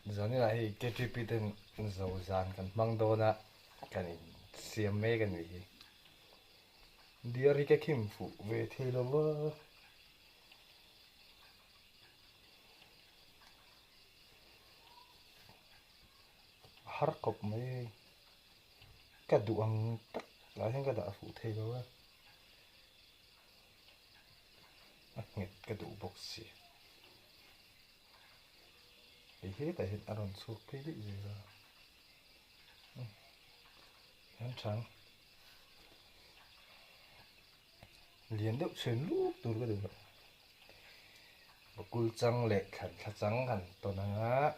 Zoni là hi cái trip tên dầu dàn kan mang đô na kan xiêm mê kan gì đi ở cái kim phụ về thì là vợ har cọc mấy cái duang tắc lại thành cái đã phụ thì là vợ nghẹt cái đủ bốc xì thì hết tại hiện aron suốt cái gì rồi em trắng liền đậu xuyên lúc tôi có được một cú trăng lệ khẩn khát trắng hẳn tuần á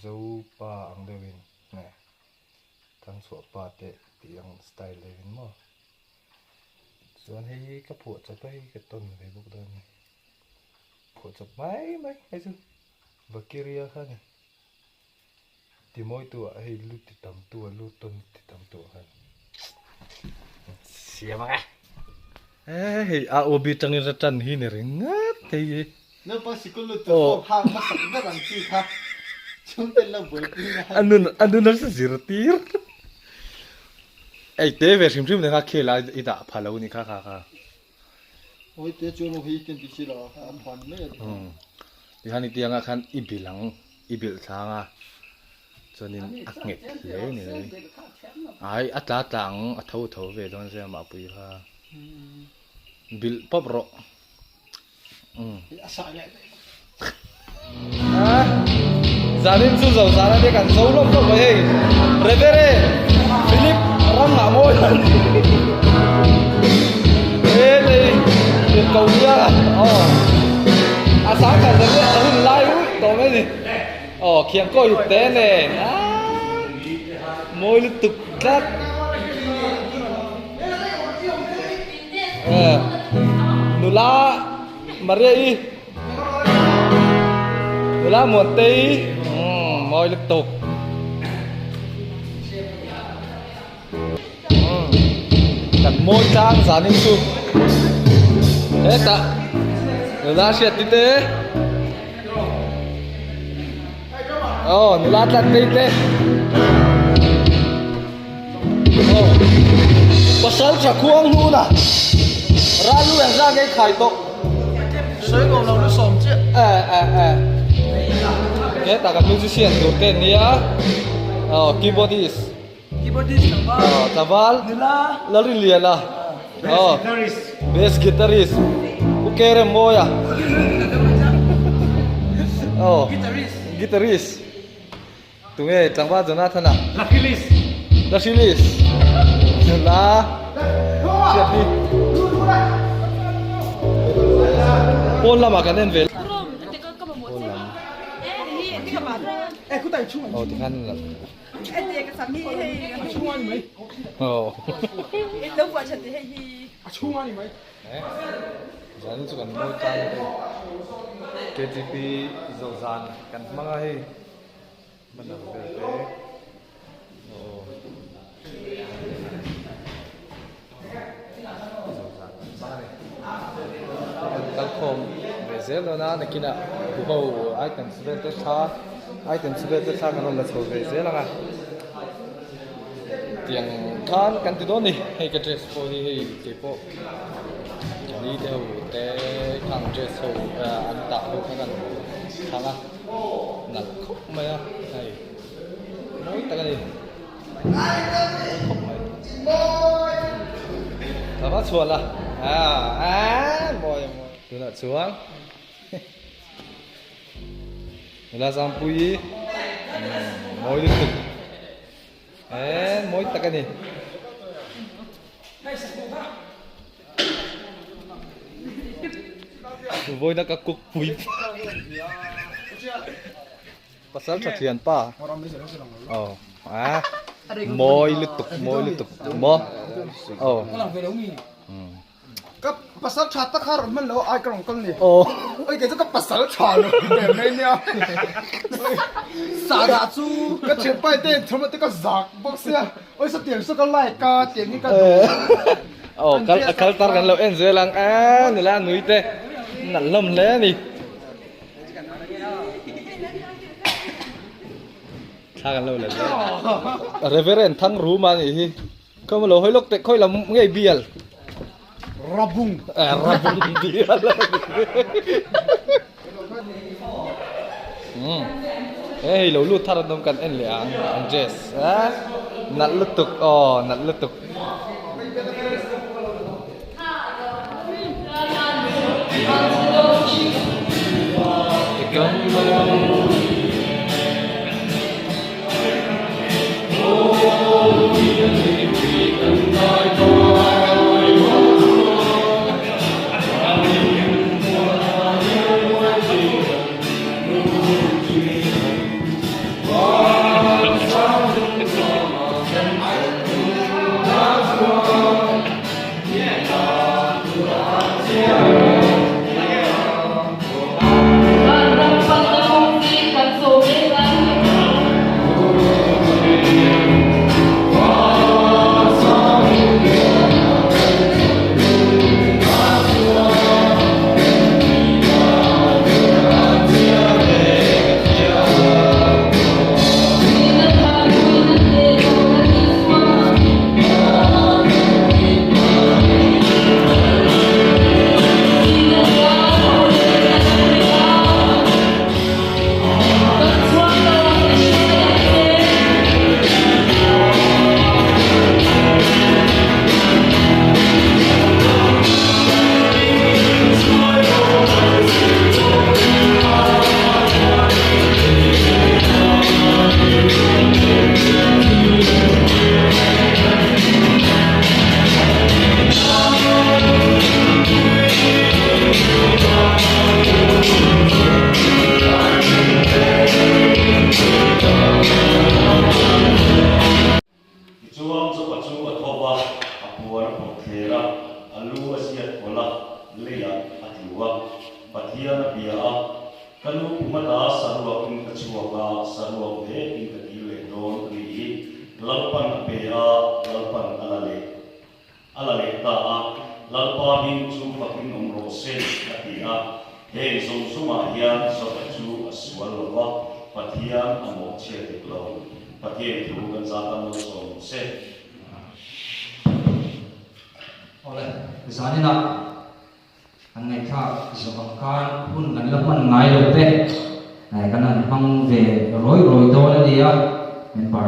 dâu pa ang devin nè thằng sủa pa tệ tiếng style devin mà rồi hay cái phụ cho cái tuần này bốc đơn này phụ cho mấy hay chứ và kia khác này thì mỗi tuổi hay lúc thì tầm tuổi lúc tuần thì tầm tuổi hơn siapa kah? Obi tengin retan hini ringat kayak. Nampak sih kalau tuh hang masak beran sih kah? Cuma lah buat Anu nasi zirtir. Teh versi sim dengan kela ida palau ni kah. Oh itu cuma hikin di sini lah, apaan nih? Di sana dia akan ibil sanga. Cho nên ác nghịch thế này ai ắt lá tặng thâu về đó xem mà bùi ha bil pop ro gia đình su giàu giá đây cần giấu lắm không vậy revere Philip răng ngả môi ê đây tiền cầu nha sáng cả giờ ở hình lai ui tổ mấy gì khiêng coi thực tế này môi liên tục cắt nula Maria nula một tí môi liên tục cần môi trang giá ninh su hết tạ nula xịt tí tế nilatan tete. Pasal cakuang muna. Ralu yang ra cái khai to. Sấy ngầu nào nó sòm chứ? Cái ta gặp musician đầu tiên nhá. Keyboardist. Keyboardist Taval. Taval. Nila. Lari lian lah. Bass guitarist. Ukere moya. Guitarist. Tụi nghe chẳng qua giờ na thân à? Lachilis. Là siap đi. Pon lama kan nên về. Pon lama. Cứ tay chung. Thì khăn là. cái sắm hi hay chung anh mấy? đâu qua chật thì hay hi chung anh mấy? Jadi itu kan mau tan KTP Zozan kan mga hi benar benar Kalkom bezel na nakina buhau item sebetul kan orang lesau bezel lah tiang kan tu doni hay ke dress po hi tipo đi theo cái thằng chơi sầu ăn tạo thôi các bạn thằng à là khóc mày à này nói ta cái gì khóc mày ta bắt chuột là bòi từ là xuống là sang pui môi liên tục môi ta cái gì vui nó các cục quý pasal sajian pa môi liên tục mò Cấp pasal chặt tắc har mình lo ai còn con này. Ôi cái cái pasal chặt rồi để mấy nha. Sa đã chu cái chuyện bay tên chúng mình cái giặc bốc xe. Ôi sao tiền sao cái lại ca tiền như cái. Kaltar kan lo enjoy lang nila nuite nalom le ni tha kan lo le reverend thang ru ma ni hi ko ma lo hoi lok te khoi lam ngai bial Rabung. rabung bial hey lo lu thar dom kan en le ang Andres nat lutuk nat lutuk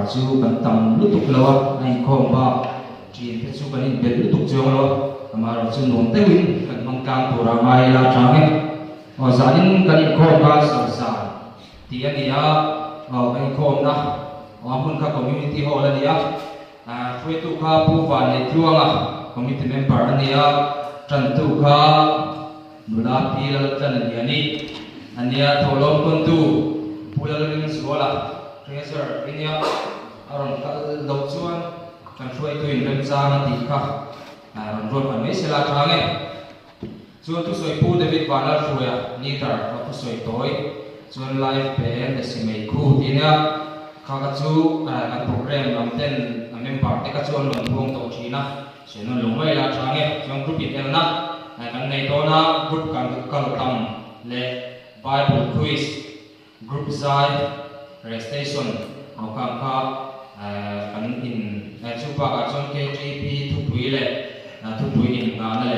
chu kan tam lutuk lawa ai khom ba chin pe chu kan in bel lutuk chong lo amaro chu nom te win kan mang kam pura mai la change o zanin kan in khom ba sa sa ti ania o kan khom na o amun ka community hall ania free tu kha pu va ne tuanga community member ania tran tu kha nula pi la tan ania tholom kon tu pulal ring suala treasure ania aron kal lo chuan kan hroi tu in rem chang ti kha aron ron an mai sela thange chuan tu soi pu David Banner hruia ni tar tu soi toy chuan live pen simei khu tina kha ka chu kan program lam ten member te ka chuan lon thong to thina senon lungwai la thange chuan group it elna kan nei to na group kan kal tam le Bible quiz group zai registration au kam kha kan in chupa ka chon KJP thu pui le thu pui in na le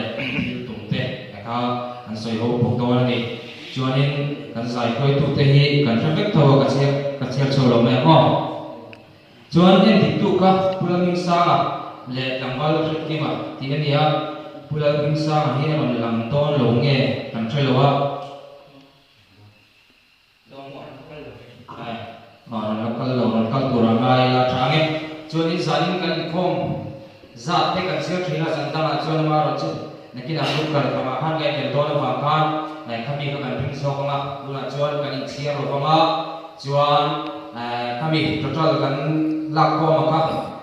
tung te ka an soi ho pok to ni chuanin kan sai khoi tu te hi kan traffic tho ka che cholo me mo chuan en ti tu ka pulaming sa le tambal trip ki ma ti ania pulaming sa hi on lam ton lo nge kan thelo lokal lo lokal turangai la thange chuan in zanin kan khom zat te kan sia thina santana chuan ma ro chu nakina lu kar kama han ngai tel don wa kan nai khami ka kan ping so kama luna chuan kan in sia ro kama chuan khami total kan lak ko ma ka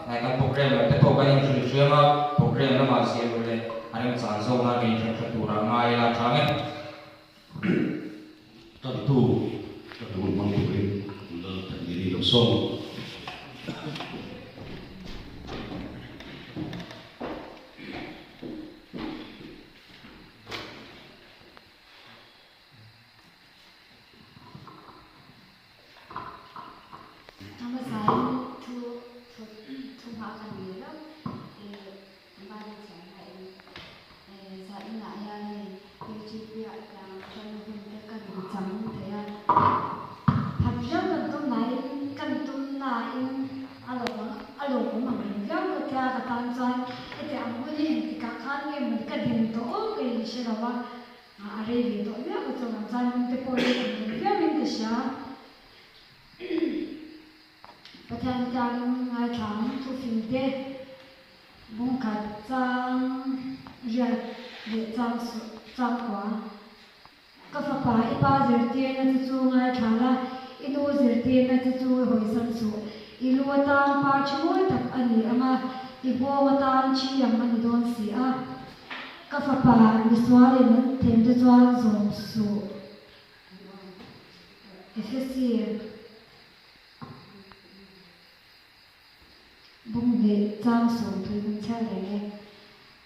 kan program te ko kan in thri ma program na ma sia ro le ani chan zo na ke thra turangai la thange tu mang tu diri losong Nama chỉ biết là cho nên cái cần chấm thế à thật ra cần tôm này cần tôm là in alo cũng mà mình giao cái cái tan chọn cái anh muốn đi thì các khán nghe mình cái điểm đó cái sẽ là à đây thì đó biết cái chỗ làm sao mình cái bồi mình biết mình cái saoประธานการงานถามทุกสิ่งเด็ดบุ้งขัดจังเรียกเด็ดจังกว่าก็ฝากไปป้าเจริญเตียนจะจูงานถามละอินูเจริญเตียนจะจูหอยสันสุอิลูตามป้าช่วยตักอันนี้อามาอีบัวตามชี้ยังมันโดนเสียก็ฝากไปมิสวาเลนเต็มจะจวนส่งสู่เอฟซีบุ้งเดจางส่งถึงเช่นไร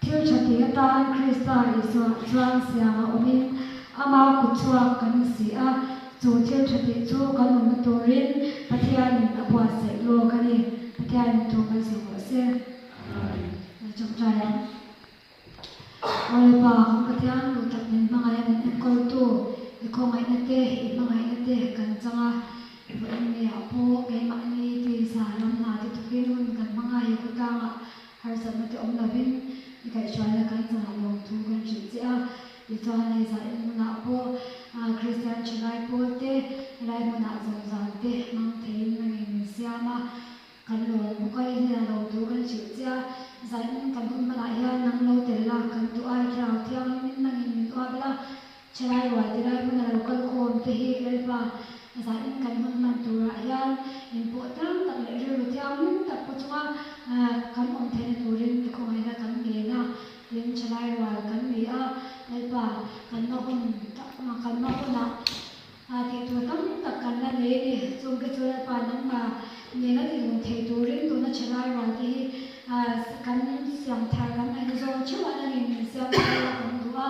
เที่ยวชติตานคริสต์อิสระจางเสียงอมินอามากุชวกันเสียจูเที่ยวชติจูกันมันตัวรินปะเทียนอบัวเสกโลกันนี่ปะเทียนตัวกันเสียหัวเสียจบใจวันละป่าของปะเทียนรู้จักเป็นบางอย่างเป็นคนตัวอีกคนไงนั่นเตะอีกบางอย่างนั่นเตะกันจังอ่ะวันนี้อ่ะพวกไอ้มันนี่ที่สารน้ำหนาที่ทุกที่นู่นกันบางอย่างก็ต่างอ่ะหาสมัยที่อมลาบินอีกไอ้ชายละกันจะลงทุนกันจุดเจ้าอีกตอนในสายมันอ่ะพวกคริสเตียนชายพวกเตะไรมันอ่ะจังเตะมังเทนนั่งมีเสียมากันลงบุกไปเนี่ยลงทุนกันจุดเจ้าสายมันกันคนมาหลายอย่างนั่งโลเตล่ากันตัวไอ้เราเที่ยวนี่นั่งมีตัวเวลาชายวัยที่ไรมันเรากันโคนที่เฮเลยป่ะsaat ini kan mentura yang important tak leh tiang tak pucunga kan tene turin ko ngai kan gena lim chalai wa kan mi a lepa kan no kun tak ma kan no kun na ti tu tam tak kan la le ni chung ke chula pa nan ma ni na ti lu thei turin tu na chalai wa ti kan siam thar kan ai zo chuwa na ni siam thar kan dua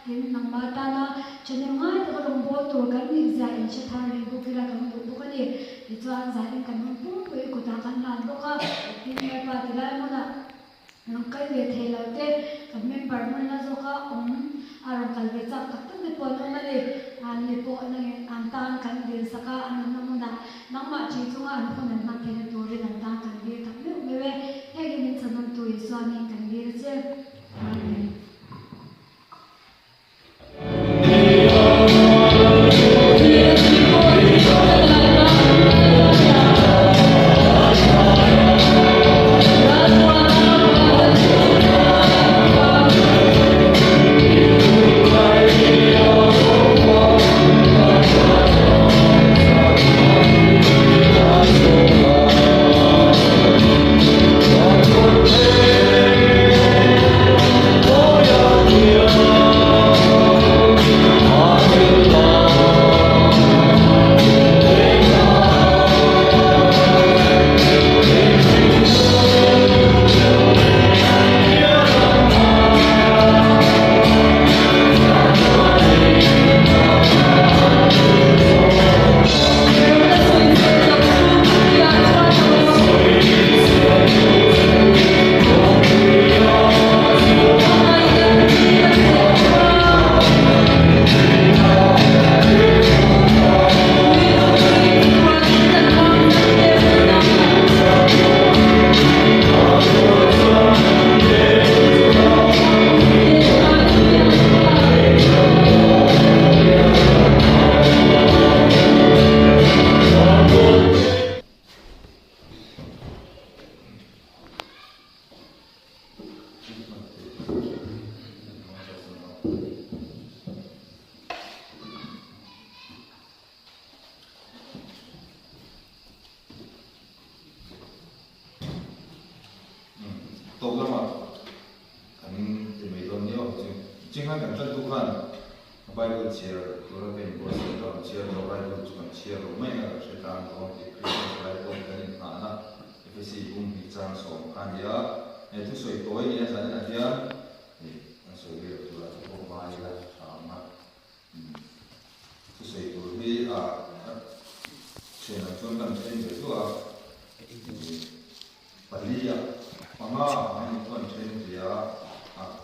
tin nang ma ta na chene ngai ta rong bo tu kan ni za in che thar ni bu kila kan bu kan ni ti chuan za in kan pu pu ko ta kan lan bo ka tin me pa ti lai mo na nang kai ve thei lo te kan me par mo na zo ka arong kal ve chak tak tak ni po no ma ni an ni po na an tan kan din saka an na mo na nang ma chi chunga an phon an ma te na tu ri an tan kan ve tak me ve he gi min sanan tu i so ni kan ve che amen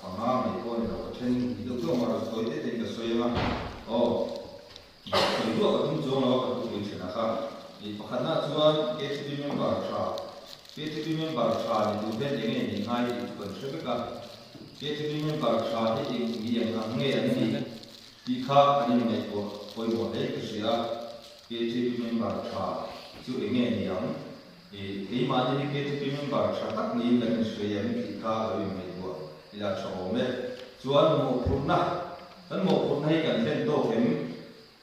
Panga mai ko ni ro chen ni do to ma ro so te te Itu akan muncul kalau kita bicara kan. Karena tuan KTP member itu kan ini hai itu kan sebab KTP member ini yang angin ini dikah ini itu koi boleh kerja KTP member itu ini yang ini mana ni KTP member tak ni kan sebab yang dikah ini itu ia cakap tuan mau pernah kan tentu kan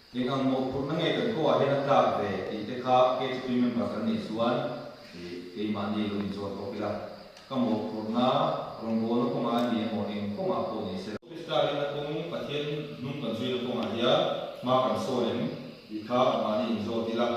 yang mau pun nangai kan kau ada nak tak be, itu kah KTP member kan ni suan, ini mandi lu ni suan kau kira, kamu purna, ronggono kau mandi yang mau ni kau ngaku ni. Sekali nak kau pasien nungkan suai kau mandi ya, makan soalnya, ikah mandi suan kira,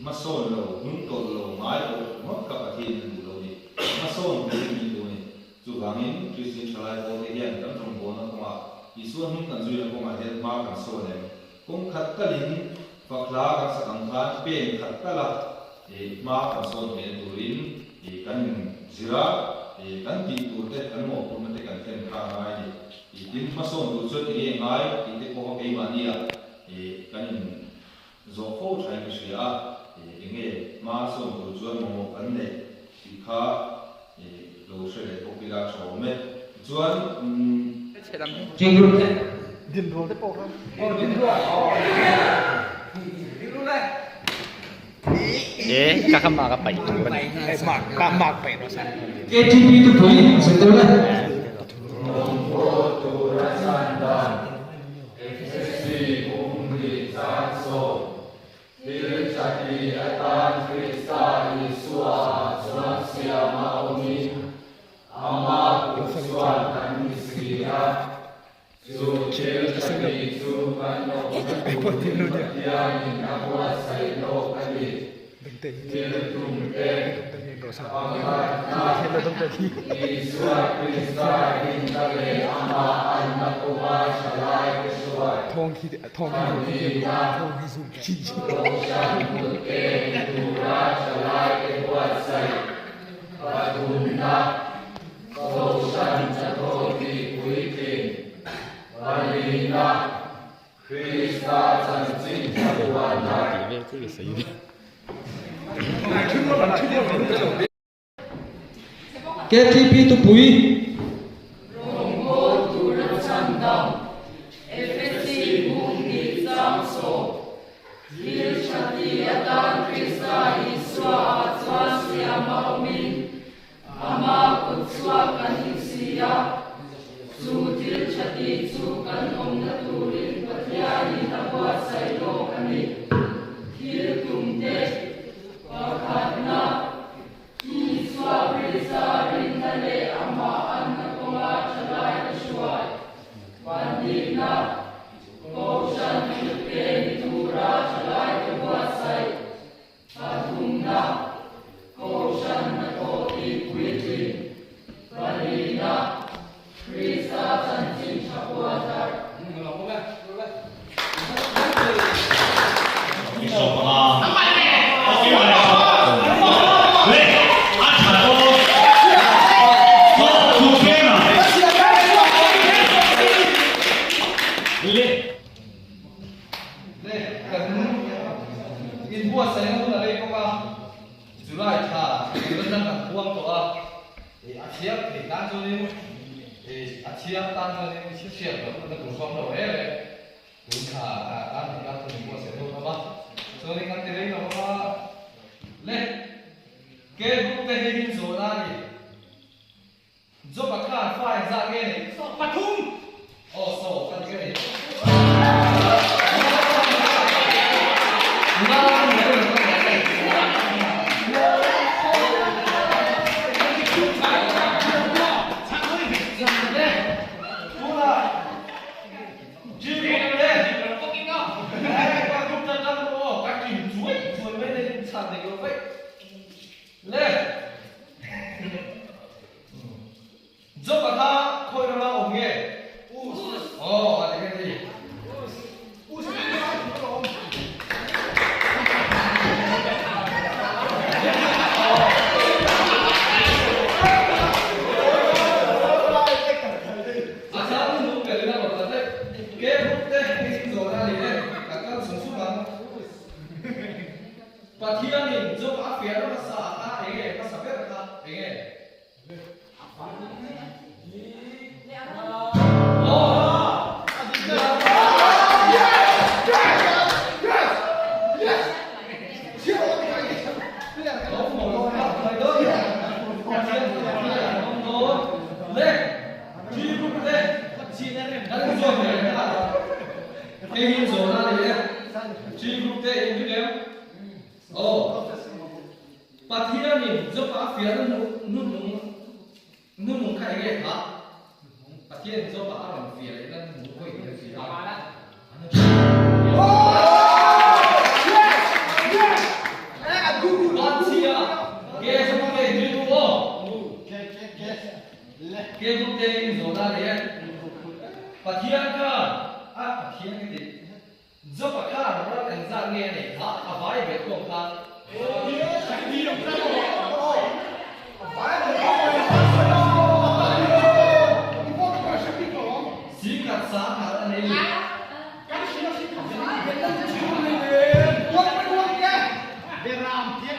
masuk lo, nungkol lo, mai lo, mak pasien lo ni, masuk ni lo ni, jugangin Kristian Chalai kau ni kan ronggono kau mak, isuan nungkan suai kau mandi makan soalnya. Kung khatalin fakla sa angkan pen khatala ma kan son me turin kan zira kan pintu te kan mo pun te kan ten kha ngai din ma son du chot ni ngai te ko ke mania kan zo ko chai ke sia nge ma son du chot mo kan ne kha lo se le ko pila cho me chuan Jingru Din ruột đấy bộ không? Kakak apa itu? Mak pe nó sang. KTP itu poin sebetulnya. KTP itu bui. Pathianin zo pa fiar ma sa ka ege pa saber ka ege Pathianin zo pa fiar nung ka ege ka Pathian zo pa aram fiar nan mu ko ege fiar Pathian ka pathian ke zo pa ka ra kan za nge ne ha avai be ko ka sikat sa ka ne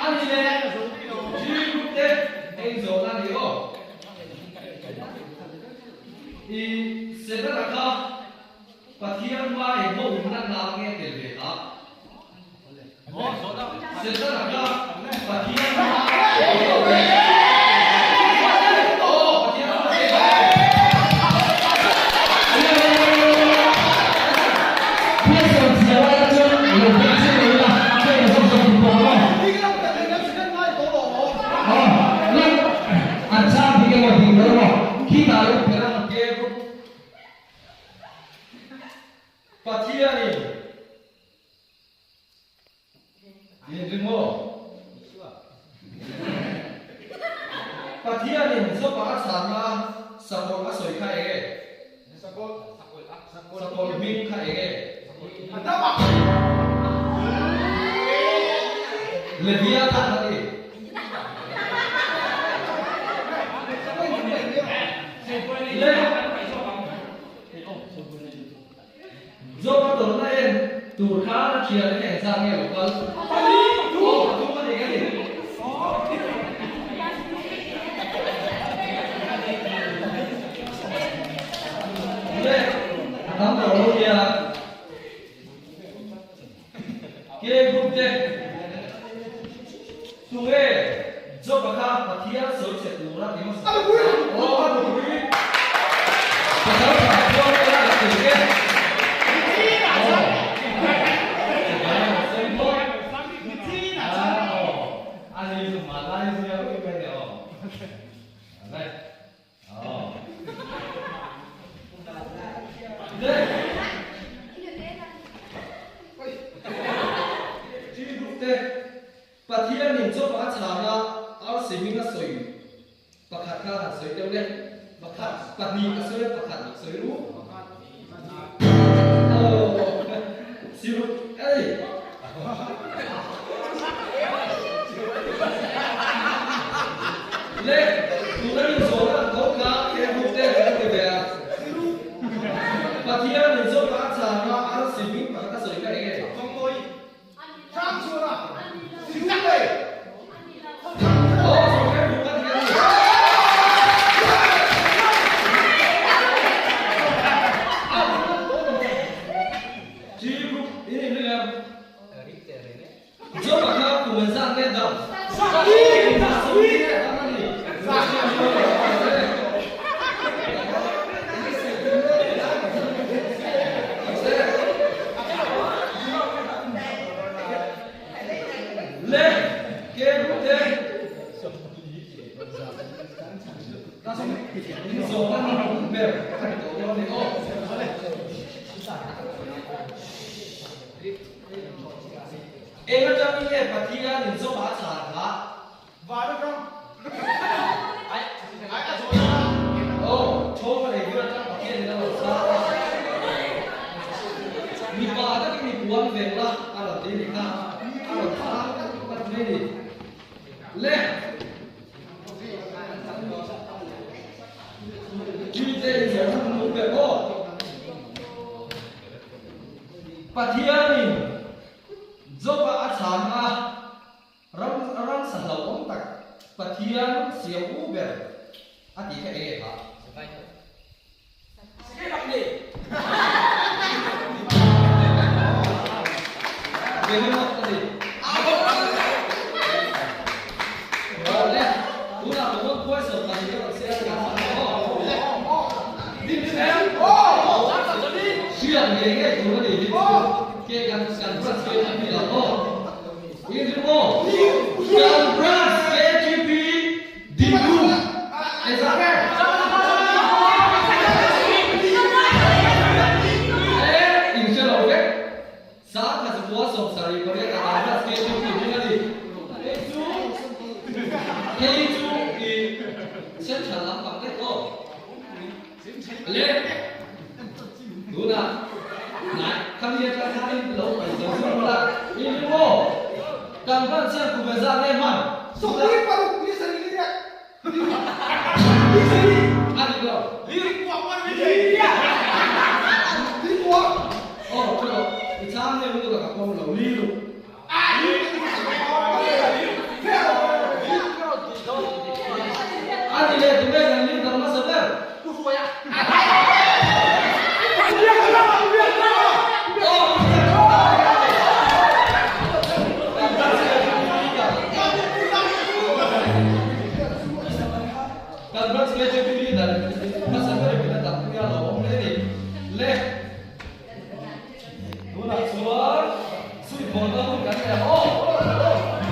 ani le ji ku te en zo na ni o I sedara ka Pathian wa e mo na na nge te le ha sedara ka Pathian wa Pathianin Pathianin zo pa sama sakol asoi ka ege sakol min ka ege Levia ka tadi zo pa to na en tur kha na chia le sa nge lo kal tu pa de ga ni le tam da ro ya ke group te tu e zo pa kha Pathian so che tu ra ni mo sa o pa tu ri pa da pa ko ra tu ke Pathianin zo pa chana ar siming a soi pakhat ka soi teu le pakhat patni a soi pakhat soi ru siru ai le tu na ni zo na ko ka ke bu te ke be a Pathianin zo pa chana ar siming pakhat soi ka ege Kongoi. Cham chura. Ela já me é Pathianin zo pa chana Vada kam. Ai zo na. oh cho le gira ta Pathianin na sa mi pa da ki mi buan ve la ala de ni ka ala ta pa ne ni le ji te zo mu be o Pathianin zo pa chana pathian siam uber ati ka e ha Sige lang ni. Bagaimana tadi? Boleh. Una buat kuas tadi dia saya akan siap gege dulu di ke kan beras ke TV lo. Ini mo. Kan beras ke TV di rumah. Exactly. Saat masih puas sari Korea kata schedule ini tadi. Itu di central lampang itu. Lihat. Duna. Nah, kami akan hari belum berjalan pula. Ini mo. Kapan saya kubazar leman. Sokri paru punya sendiri ya. Ada go. Lirik kuat dia. Lirik kuat. Oh, coba. Sampai betul tak kau lalu liru. Adi le tu bela ni dalam sabar. Kan beras kerja pilih dan masa kita tak punya lawan le. Buat suar, sui potong kan ya. Oh,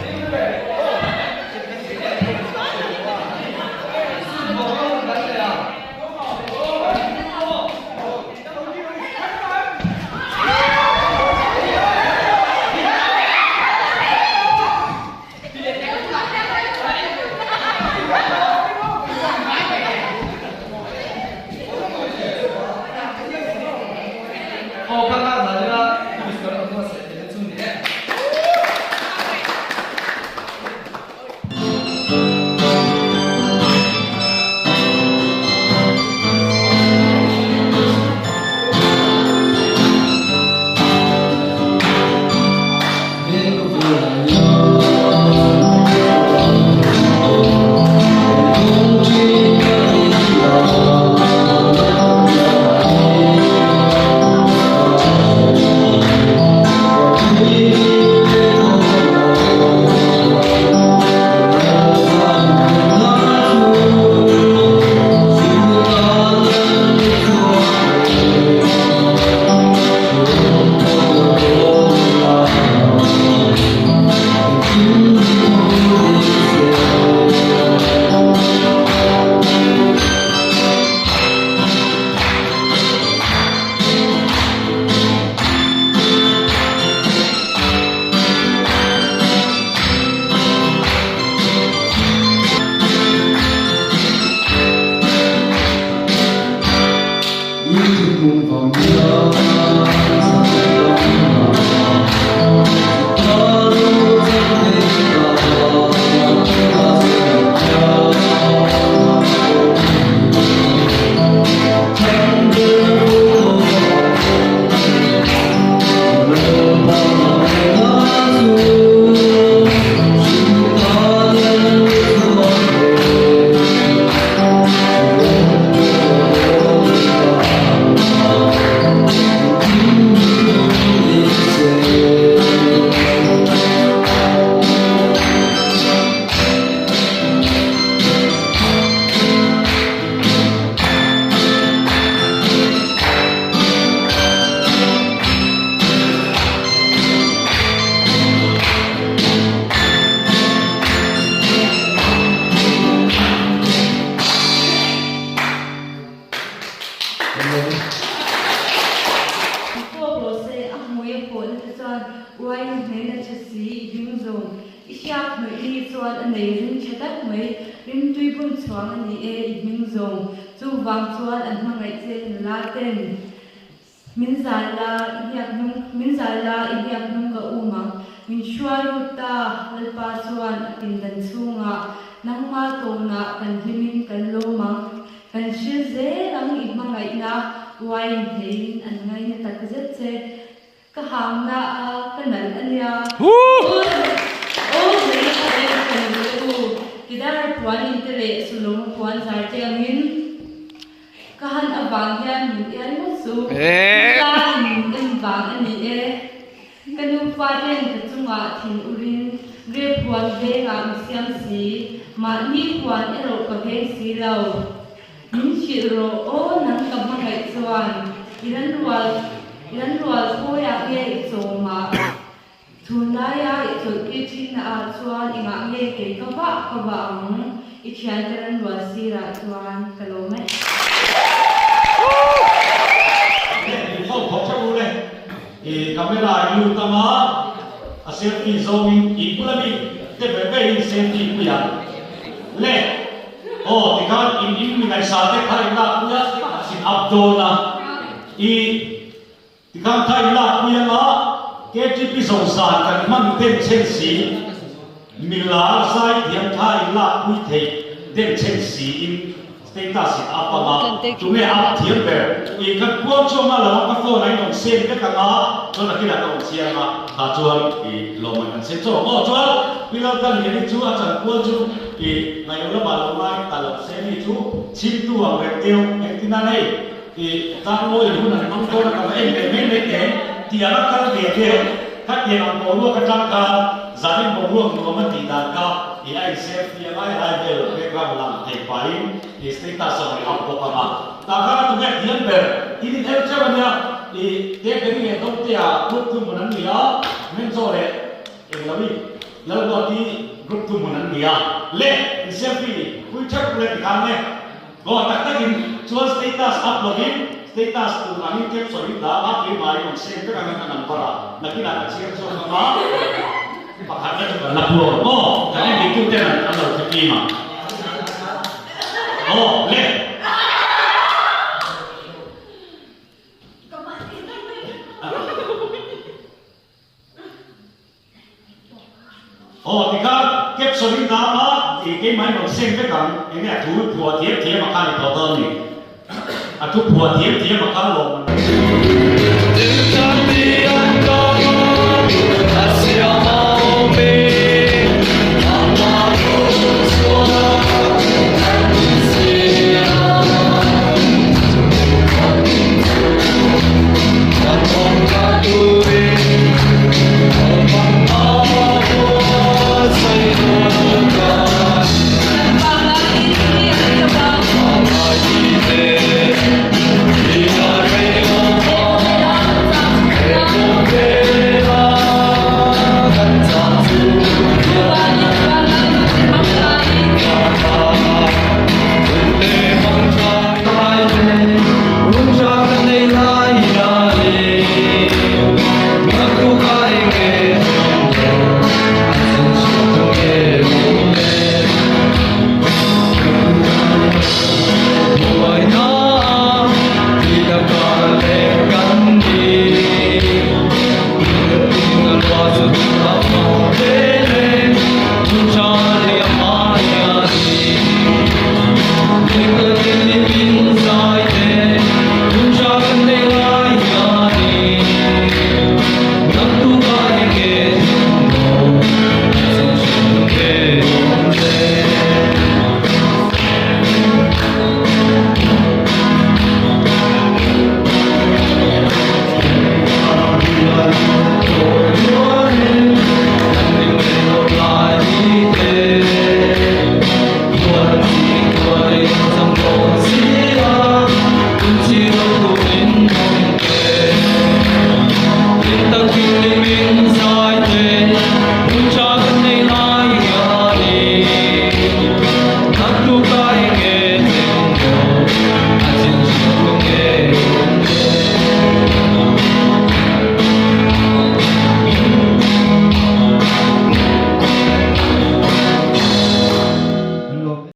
ini deh. Sui potong kan ya. Oh, karena ada sekarang aku masih ada sini ya. Kidar puan intere sulung puan sarte angin kahan abang yan min yan musu kahan in bang ani kanu paten kecunga tin urin re puan be ngam siam si ma ni puan ero ka be si lau min chiro o nang kam ngai chuan iran rual ko ya ge so ma Tunaya itu itina tuan ingat ye ke kaba ang ikiantaran wasira tuan kalome. Không có chắc luôn đây. Camera yêu tama selfie zooming ipulami te bebe selfie puya. Le. Oh, tikan in minai sate khai la puya sin abdona. Tikan khai la puya la cái chữ pi sầu sàn cần mang tên trên xí mình là sai điểm thay là quy thể tên trên xí status apa mà chúng mình áp thiếm về thì các quốc cho mà là các phô này đồng xem cái cái đó cho là cái là đồng xem mà hà chuan thì lo mình sẽ cho ô chuan bây giờ cần những chú ở trận quốc chú thì ngày hôm đó bà lâu mai ta lập sẽ đi chú chim tu hoàng về tiêu cái tin này thì ta ngồi lúc này mong tôi là các em để mấy mấy cái thì ở các địa phương các địa phương bộ luôn các trang cá gia đình bộ luôn của mình thì đã có thì ai xem thì ai đều cái làm thầy phải thì status rồi học bộ mà ta các tụi em hiện về thì theo cho mình nhá thì cái này không thể group tu một lần nữa mình rồi đấy em nói lâu thì group tu một lần nữa lên selfie vui chắc lên cái này còn tất cả những status uploading status tu kami tiap sore dah mati mari mengshare ke kanan para nak kita nak share sama pakatnya juga nak buat oh jadi itu tenan kalau terima oh le oh tika tiap sore dah mati cái máy mengshare ke kanan ini tu buat tiap makan di hotel ni Aku buat dia makan loh. Kita